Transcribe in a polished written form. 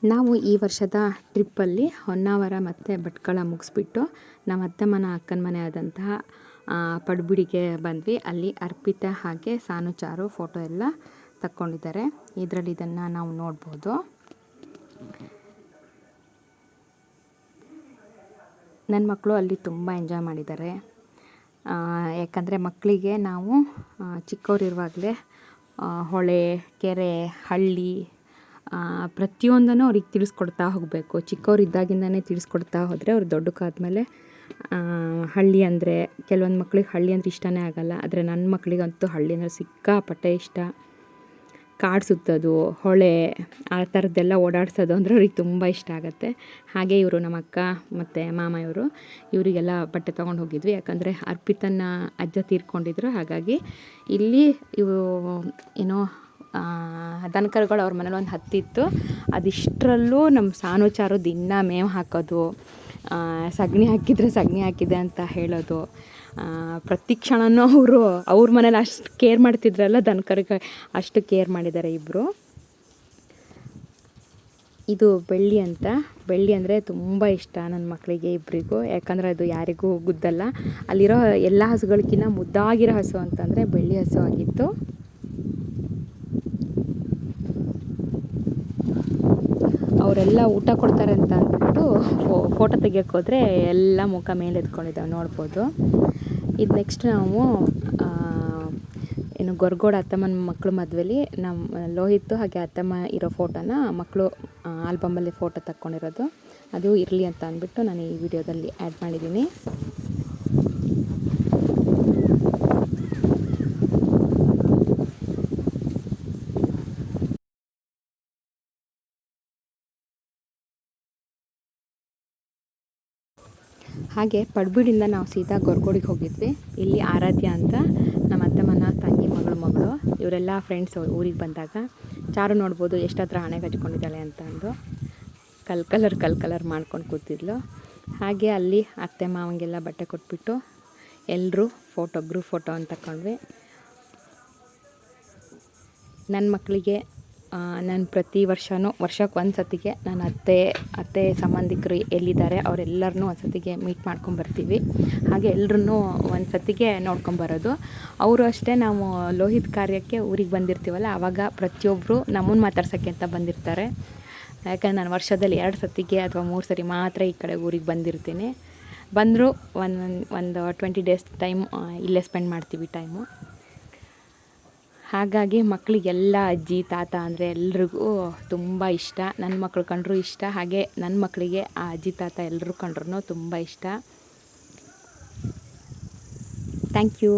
ನಾವು ಈ ವರ್ಷದ ಟ್ರಿಪ್ಪಲ್ಲಿ ಹೊನ್ನಾವರ ಮತ್ತು ಭಟ್ಕಳ ಮುಗಿಸ್ಬಿಟ್ಟು ನಮ್ಮ ಅತ್ತೆ ಮನೆ ಅಕ್ಕನ ಮನೆ ಆದಂತಹ ಪಡುಬಿಡಿಗೆ ಬಂದ್ವಿ. ಅಲ್ಲಿ ಅರ್ಪಿತಾ ಹಾಗೆ ಸಾನು ಚಾರು ಫೋಟೋ ಎಲ್ಲ ತಕ್ಕೊಂಡಿದ್ದಾರೆ. ಇದರಲ್ಲಿ ಇದನ್ನು ನಾವು ನೋಡ್ಬೋದು. ನನ್ನ ಮಕ್ಕಳು ಅಲ್ಲಿ ತುಂಬ ಎಂಜಾಯ್ ಮಾಡಿದ್ದಾರೆ. ಯಾಕಂದರೆ ಮಕ್ಕಳಿಗೆ ನಾವು ಚಿಕ್ಕವರಿರುವಾಗಲೇ ಹೊಳೆ, ಕೆರೆ, ಹಳ್ಳಿ ಪ್ರತಿಯೊಂದನ್ನು ಅವ್ರಿಗೆ ತಿಳಿಸ್ಕೊಡ್ತಾ ಹೋಗಬೇಕು. ಚಿಕ್ಕವರಿದ್ದಾಗಿಂದನೇ ತಿಳಿಸ್ಕೊಡ್ತಾ ಹೋದರೆ ಅವ್ರು ದೊಡ್ಡಕ್ಕಾದ್ಮೇಲೆ ಹಳ್ಳಿ ಅಂದರೆ ಕೆಲವೊಂದು ಮಕ್ಳಿಗೆ ಹಳ್ಳಿ ಅಂದರೆ ಇಷ್ಟನೇ ಆಗೋಲ್ಲ. ಆದರೆ ನನ್ನ ಮಕ್ಕಳಿಗಂತೂ ಹಳ್ಳಿ ಅಂದರೆ ಸಿಕ್ಕಾಪಟ್ಟೆ ಇಷ್ಟ. ಕಾಡು ಸುತ್ತೋದು, ಹೊಳೆ ಆ ಥರದ್ದೆಲ್ಲ ಓಡಾಡ್ಸೋದು ಅಂದರೆ ಅವ್ರಿಗೆ ತುಂಬ ಇಷ್ಟ ಆಗುತ್ತೆ. ಹಾಗೆ ಇವರು ನಮ್ಮ ಅಕ್ಕ ಮತ್ತು ಮಾಮ ಇವರಿಗೆಲ್ಲ ಬಟ್ಟೆ ತೊಗೊಂಡು ಹೋಗಿದ್ವಿ. ಯಾಕಂದರೆ ಅರ್ಪಿತನ ಅಜ್ಜ ತೀರ್ಕೊಂಡಿದ್ರು. ಹಾಗಾಗಿ ಇಲ್ಲಿ ಇವು ಏನೋ ದನಕರುಗಳು ಅವ್ರ ಮನೇಲಿ ಒಂದು 10 ಇತ್ತು. ಅದಿಷ್ಟರಲ್ಲೂ ನಮ್ಮ ಸಾನು ಚಾರು ದಿನ ಮೇವು ಹಾಕೋದು, ಸಗಣಿ ಹಾಕಿದೆ ಅಂತ ಹೇಳೋದು. ಪ್ರತಿ ಕ್ಷಣವೂ ಅವ್ರ ಮನೇಲಿ ಅಷ್ಟು ಕೇರ್ ಮಾಡ್ತಿದ್ರಲ್ಲ, ದನಕರಿಗೆ ಅಷ್ಟು ಕೇರ್ ಮಾಡಿದ್ದಾರೆ ಇಬ್ಬರು. ಇದು ಬೆಳ್ಳಿ ಅಂತ. ಬೆಳ್ಳಿ ಅಂದರೆ ತುಂಬ ಇಷ್ಟ ನನ್ನ ಮಕ್ಕಳಿಗೆ ಇಬ್ಬರಿಗೂ. ಯಾಕಂದರೆ ಅದು ಯಾರಿಗೂ ಗುದ್ದಲ್ಲ. ಅಲ್ಲಿರೋ ಎಲ್ಲ ಹಸುಗಳಕ್ಕಿಂತ ಮುದ್ದಾಗಿರೋ ಹಸು ಅಂತಂದರೆ ಬೆಳ್ಳಿ ಹಸು ಆಗಿತ್ತು. ಅವರೆಲ್ಲ ಊಟ ಕೊಡ್ತಾರೆ ಅಂತ ಅಂದ್ಬಿಟ್ಟು ಫೋಟೋ ತೆಗಿಯೋಕ್ಕೆ ಹೋದರೆ ಎಲ್ಲ ಮುಖ ಮೇಲೆ ಎತ್ಕೊಂಡಿದ್ದಾವೆ, ನೋಡ್ಬೋದು. ಇದು ನೆಕ್ಸ್ಟ್ ನಾವು ಏನು ಗೊರಗೋಡ ಅತ್ತಮ್ಮನ ಮಕ್ಕಳು ಮದುವೆಲಿ ನಮ್ಮ ಲೋಹಿತ್ತು ಹಾಗೆ ಅತ್ತಮ್ಮ ಇರೋ ಫೋಟೋನ ಮಕ್ಕಳು ಆಲ್ಬಮಲ್ಲಿ ಫೋಟೋ ತಕ್ಕೊಂಡಿರೋದು. ಅದು ಇರಲಿ ಅಂತ ಅಂದ್ಬಿಟ್ಟು ನಾನು ಈ ವಿಡಿಯೋದಲ್ಲಿ ಆ್ಯಡ್ ಮಾಡಿದ್ದೀನಿ. ಹಾಗೆ ಪಡುಬಿಡಿಯಿಂದ ನಾವು ಸೀದಾ ಗೊರಗೋಡಿಗೆ ಹೋಗಿದ್ವಿ. ಇಲ್ಲಿ ಆರಾಧ್ಯ ಅಂತ ನಮ್ಮ ಅತ್ತೆ ಮನ ತಂಗಿ ಮಗಳು ಇವರೆಲ್ಲ ಫ್ರೆಂಡ್ಸ್ ಊರಿಗೆ ಬಂದಾಗ. ಚಾರು ನೋಡ್ಬೋದು ಎಷ್ಟು ಹತ್ರ ಹಣೆಗೆ ಹಚ್ಕೊಂಡಿದ್ದಾಳೆ ಅಂತ ಅಂದು ಕಲರ್ ಮಾಡ್ಕೊಂಡು ಕೂತಿದ್ಲು. ಹಾಗೆ ಅಲ್ಲಿ ಅತ್ತೆ ಮಾವಂಗೆಲ್ಲ ಬಟ್ಟೆ ಕೊಟ್ಬಿಟ್ಟು ಎಲ್ಲರೂ ಗ್ರೂಪ್ ಫೋಟೋ ಅಂತ ತಗೊಂಡ್ವಿ. ನನ್ನ ಮಕ್ಕಳಿಗೆ ನಾನು ಪ್ರತಿ ವರ್ಷಕ್ಕೆ ಒಂದು ಸತಿಗೆ ನನ್ನ ಅತ್ತೆ ಸಂಬಂಧಿಕರು ಎಲ್ಲಿದ್ದಾರೆ ಅವರೆಲ್ಲರನ್ನೂ ಒಂದು ಸತಿಗೆ ಮೀಟ್ ಮಾಡ್ಕೊಂಬರ್ತೀವಿ. ಹಾಗೆ ಎಲ್ಲರೂ ಒಂದು ಸತಿಗೆ ನೋಡ್ಕೊಂಬರೋದು. ಅವರು ಅಷ್ಟೇ, ನಾವು ಲೋಹಿತ್ ಕಾರ್ಯಕ್ಕೆ ಊರಿಗೆ ಬಂದಿರ್ತೀವಲ್ಲ, ಆವಾಗ ಪ್ರತಿಯೊಬ್ಬರು ನಮ್ಮನ್ನು ಮಾತಾಡ್ಸೋಕ್ಕೆ ಅಂತ ಬಂದಿರ್ತಾರೆ. ಯಾಕಂದರೆ ನಾನು ವರ್ಷದಲ್ಲಿ 2 ಸತಿಗೆ ಅಥವಾ 3 ಸರಿ ಮಾತ್ರ ಈ ಕಡೆ ಊರಿಗೆ ಬಂದಿರ್ತೀನಿ. ಬಂದರೂ ಒಂದು 20 ಡೇಸ್ ಟೈಮ್ ಇಲ್ಲೇ ಸ್ಪೆಂಡ್ ಮಾಡ್ತೀವಿ ಟೈಮು. ಹಾಗಾಗಿ ಮಕ್ಕಳಿಗೆಲ್ಲ ಅಜ್ಜಿ ತಾತ ಅಂದರೆ ಎಲ್ರಿಗೂ ತುಂಬ ಇಷ್ಟ. ನನ್ನ ಮಕ್ಕಳು ಕಂಡ್ರೂ ಇಷ್ಟ. ಹಾಗೆ ನನ್ನ ಮಕ್ಕಳಿಗೆ ಆ ಅಜ್ಜಿ ತಾತ ಎಲ್ಲರೂ ಕಂಡ್ರೂ ತುಂಬ ಇಷ್ಟ. Thank you.